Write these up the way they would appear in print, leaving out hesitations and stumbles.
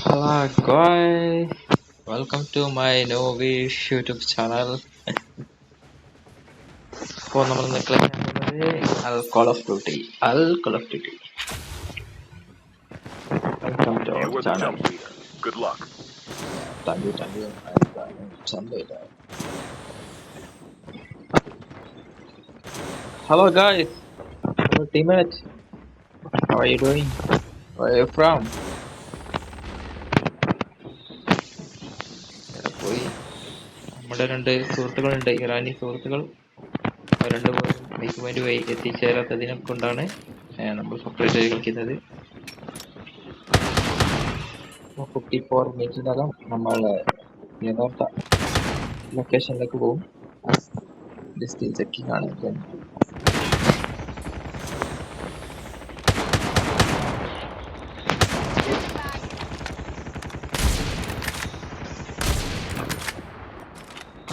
Hello guys, welcome to my Novish YouTube channel. ഇപ്പോൾ നമ്മൾ കളിക്കാൻ പോകുന്നത് Call of Duty. Call of Duty. Welcome to You our were the channel. jump leader. Good luck. Thank you. Jump leader. Hello guys, hello teammates. How are you doing? Where are you from? പോയി നമ്മുടെ രണ്ട് സുഹൃത്തുക്കളുണ്ട്, ഇറാനി സുഹൃത്തുക്കൾ. അവർ രണ്ടുപേരും bike point വഴി എത്തിച്ചേരാത്തതിനെ കൊണ്ടാണ് നമ്മൾ separate ആയി കളിക്കുന്നത്. 54 മിനിറ്റിനകം നമ്മൾ യഥാർത്ഥ ലൊക്കേഷനിലേക്ക് പോകും. ജസ്റ്റ് ചെക്കിംഗ് ആണ്.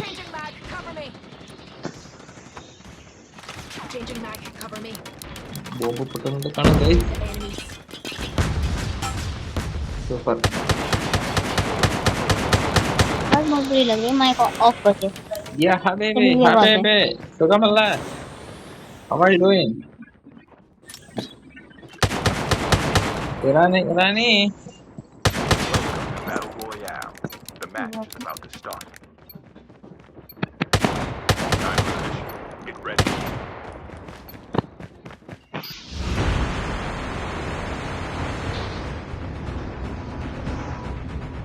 Changing mag, cover me. Changing mag, cover me. Bomb പൊട്ടുന്നുണ്ട് കാണാൻ ഗൈസ്. Enemies. സൂപ്പർ. आज मजबूरी लग रही है माइक ऑफ करके യാ ഹബീബി, चलिए ये बात है ഹബീബി, സുഖമല്ലേ? How are you doing? Irani. Battle Royale. The match is about to start. Time for the mission. Get ready.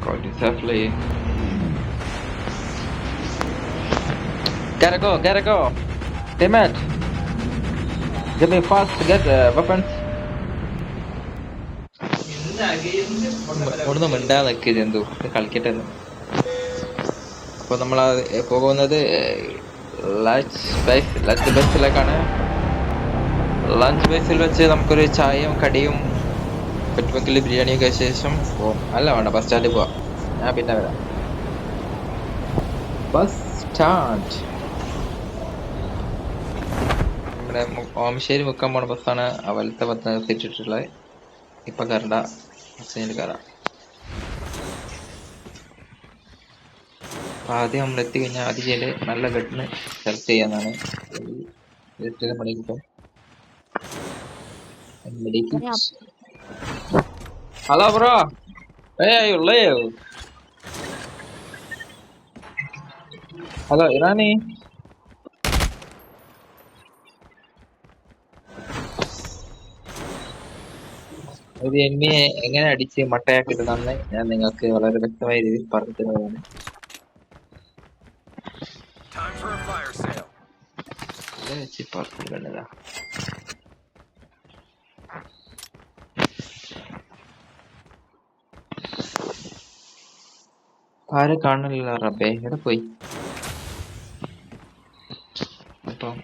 God is safely. Gotta go. Teammate, give me fast to get weapons. ഒന്നും മിണ്ടാതെ നിൽക്കിയത് എന്തോ കളിക്കട്ടെ. അപ്പോൾ നമ്മൾ പോകുന്നത് ലഞ്ച് ബസ്സിലേക്കാണ്. ലഞ്ച് ബസ്സിൽ വെച്ച് നമുക്കൊരു ചായയും കടിയും പറ്റുമെങ്കിൽ ബിരിയാണിയൊക്കെ ശേഷം പോവും. അല്ല വേണ്ട, ബസ് സ്റ്റാൻഡിൽ പോവാം. ഞാൻ പിന്നെ വരാം. ബസ് സ്റ്റാൻഡ് നമ്മുടെ ഓമശ്ശേരി മുക്കാൻ പോണ ബസ്സാണ്. വലത്തെ പത്ത് നിർത്തിയിട്ടുള്ളത്. ഇപ്പം കയറണ്ട, ബസ്സിന് കയറാം. അപ്പം ആദ്യം നമ്മൾ എത്തിക്കഴിഞ്ഞാൽ ആദ്യം ചെയ്യല് നല്ല ബെഡിന് സെലക്ട് ചെയ്യാന്നാണ്. മണി കിട്ടും. Hello bro, hello Irani. ഒരു എണ്ണിയെ എങ്ങനെ അടിച്ച് മട്ടയാക്കിയിട്ടെന്ന് ഞാൻ നിങ്ങൾക്ക് വളരെ വ്യക്തമായ രീതിയിൽ പറഞ്ഞു തരുന്നതാണ്. Time for a fire sale. ആരും കാണണില്ല റബ്ബേ, എവിടെ പോയി? അപ്പം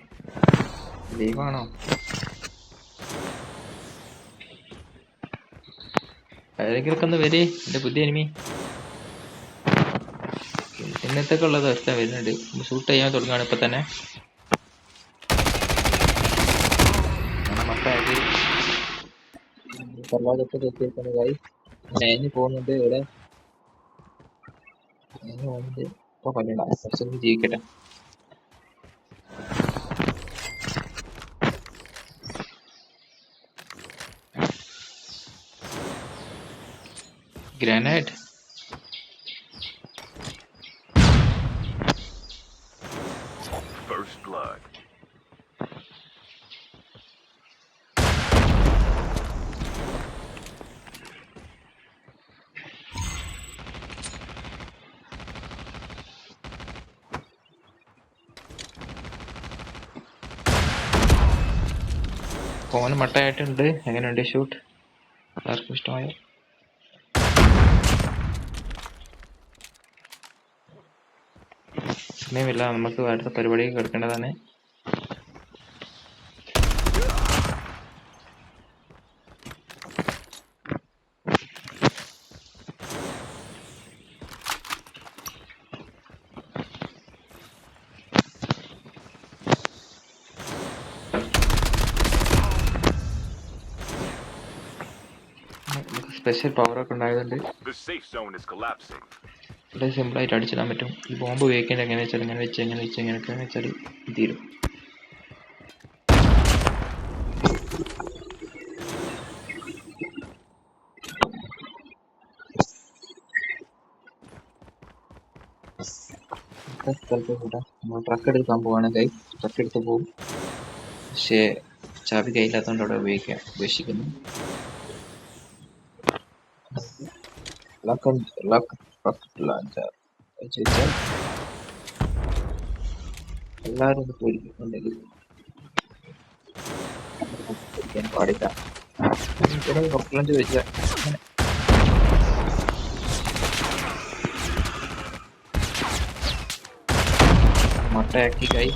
ലീവാണോ? ആരെങ്കിലൊക്കെ ഒന്ന് വരേ, എന്റെ പുതിയ എനിമി. ഇന്നത്തേക്ക് ഉള്ളത് അവസ്ഥ വരുന്നുണ്ട്. ഷൂട്ട് ചെയ്യാൻ തുടങ്ങുകയാണ് ഇപ്പൊ തന്നെ. എത്തിയിരിക്കുന്നത് പോകുന്നുണ്ട് ഇവിടെ. ഇപ്പൊ കൊല്ലണ്ട, കുറച്ചൊന്നും ജീവിക്കട്ടെ. ഗ്രാനൈഡ്. First blood. ഫോൺ മട്ടയായിട്ടുണ്ട്. എങ്ങനെയുണ്ട് ഷൂട്ട്? എല്ലാവർക്കും ഇഷ്ടമായോ? സമയമില്ല, നമുക്ക് അടുത്ത പരിപാടിക്ക് കിടക്കേണ്ടതാണ്. സ്പെഷ്യൽ പവറൊക്കെ ഉണ്ടായതുകൊണ്ട് The safe zone is collapsing. വളരെ സിമ്പിളായിട്ട് അടിച്ചിടാൻ പറ്റും. ഈ ബോംബ് ഉപയോഗിക്കേണ്ടത് എങ്ങനെയാ വെച്ചാൽ എങ്ങനെയൊക്കെയാണെന്ന് വെച്ചാൽ തീരും. സ്ഥലത്ത് കൂടെ നമ്മൾ ട്രക്ക് എടുക്കാൻ പോവാണെങ്കിൽ ട്രക്ക് എടുത്ത് പോകും. പക്ഷേ ചാവി കയ്യില്ലാത്തതുകൊണ്ട് അവിടെ ഉപേക്ഷിക്കുന്നു. എല്ലാവരും ഇത് പേടിക്കുന്നുണ്ടെങ്കിൽ പേടിക്കാൻ പാടില്ല. റോക്കറ്റ് ചോദിച്ചാൽ മൊട്ടയാക്കി കൈ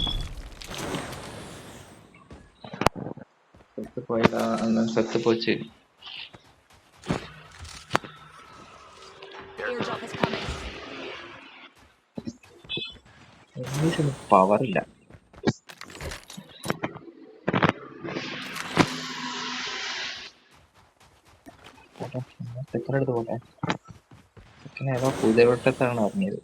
സെത്ത് പോയതാ. അങ്ങനെ സെത്ത് പോച്ച്. Airdrop is coming. ഇംഗ്ലീഷൊന്നും പവറില്ല. സെക്കൻഡ് പോട്ടെ. സെക്കൻഡ് ഏതോ പുതിയവട്ടത്താണ് അറിഞ്ഞത്.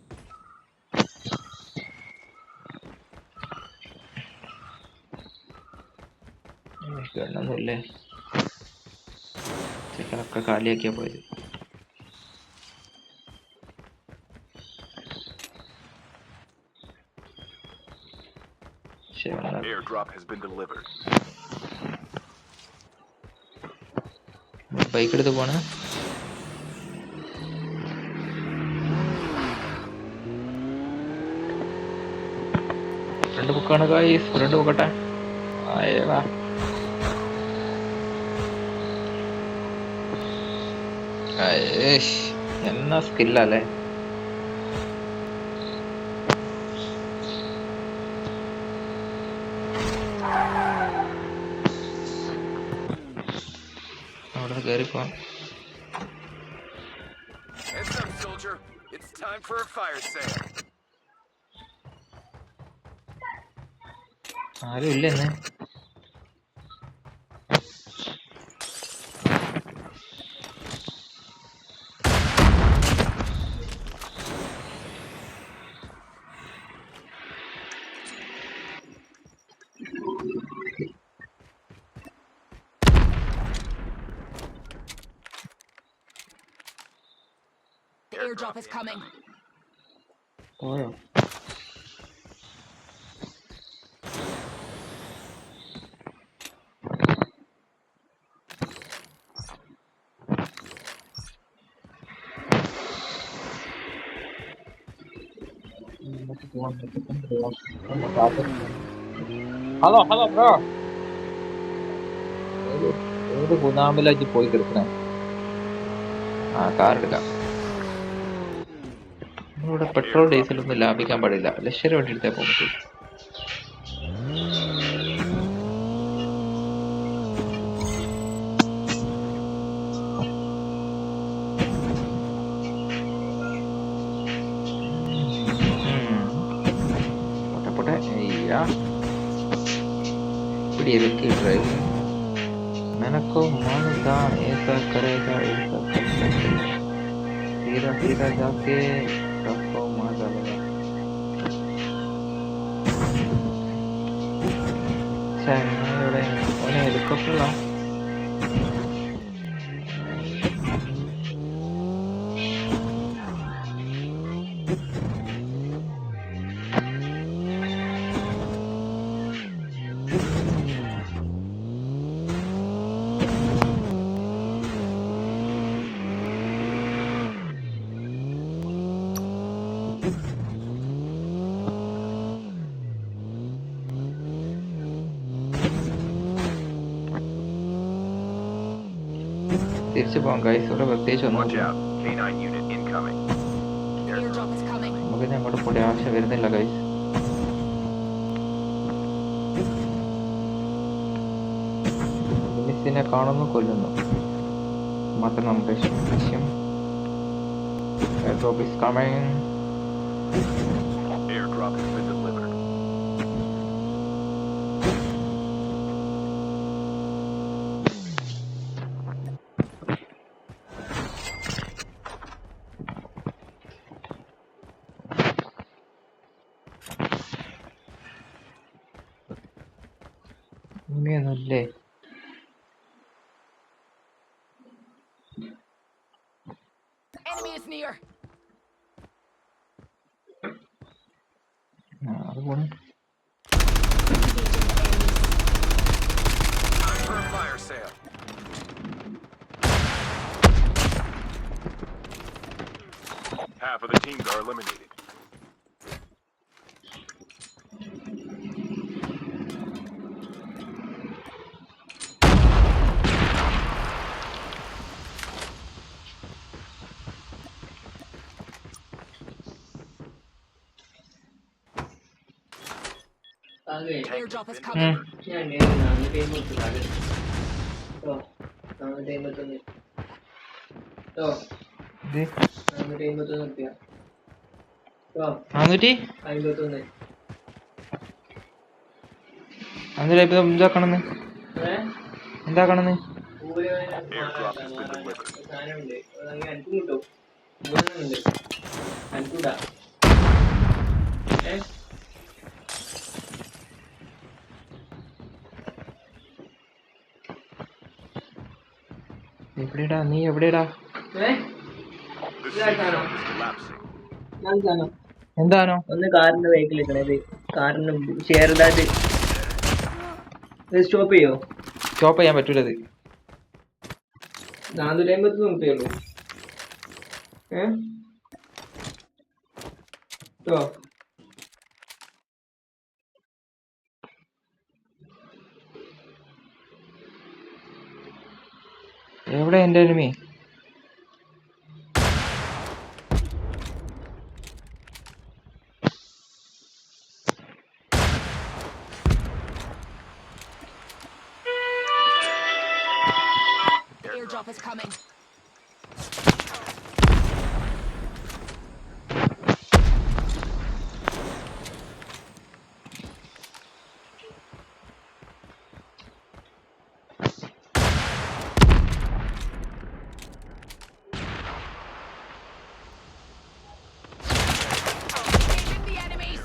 ഗണ്ണൊന്നുമില്ലേ? ചിക്കനൊക്കെ കാലിയാക്കിയാ പോയത്. Airdrop has been delivered. Bike എടുത്ത് പോണ ഫ്രണ്ട് ബുക്കാണ്. Guys front ബുക്കട്ടെ. ആയേവാ എന്നാ സ്കില്ലല്ലേ. അവിടെ കയറിപ്പോ. Heads up, soldier. It's time for a fire sale. ആരും ഇല്ലെന്ന്. The airdrop is coming. പോയോ? Hello bro. ഏത് ഗുദാമിലാക്കി പോയി കിടക്കണേ? ആ കാർ എടുക്കാം. നമ്മളിവിടെ പെട്രോൾ ഡീസലൊന്നും ലാഭിക്കാൻ പാടില്ല. ലക്ഷറി വണ്ടി എടുത്തേ പോകാൻ പറ്റും. ड्राइव मैंने को मानता ऐसा करेगा ऐसा सीधा सीधा जाके सबको मार डालेगा. ഇവിടെ ഓനെ ഹെലികോപ്റ്ററിലാ. തിരിച്ചു പോകാം ഗൈസ്. ഇവിടെ പ്രത്യേകിച്ച് ഒന്നും നമുക്ക് അങ്ങോട്ട് പോകേണ്ട ആവശ്യം വരുന്നില്ല ഗൈസ്. മിസ്സിനെ കാണുന്നു, കൊല്ലുന്നു മാത്രം നമ്മുടെ ലക്ഷ്യം. Airdrop is coming. Airdrop has been delivered. ഇനിയൊന്നുമില്ലേ? Enemy is near. അത് പോണു. Time for a fire sale. Half of the teams are eliminated. Airdrop is coming. ഇത് 400 അന്നേരം ഇപ്പൊ എന്താക്കണെന്ന് എന്താക്കണെന്ന് Airdrop has been delivered. എവിടെടാ നീ എവിടെടാ? The safe zone is collapsing. എന്താണോ? ഒന്ന് കാറിന്റെ ബൈക്കിൽ നിൽക്കണത്, കാറിന് ഷെയർ ഇതായിട്ട് സ്റ്റോപ്പ് ചെയ്യോ? സ്റ്റോപ്പ് ചെയ്യാൻ പറ്റൂലത്. 450 നോക്കിയുള്ളൂ. എവിടെ എന്റെ enemy? Airdrop is coming. Engaging the enemies.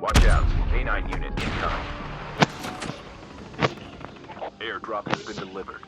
Watch out. K9 unit incoming. Airdrop has been delivered.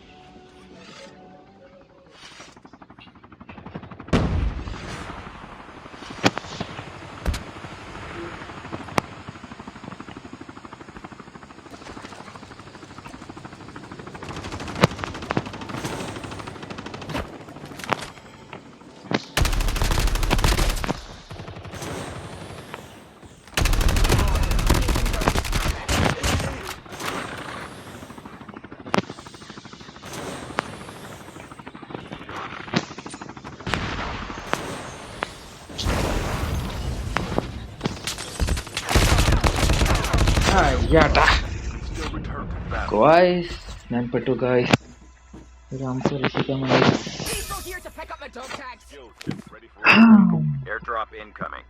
Still return to battle. Guys ഞാൻ പെട്ടു ഗായ്സ്. ഒരു അംശം രക്ഷിക്കാൻ വേണ്ടി. People here to pick up my dog tags. Skill chips ready for airdrop incoming.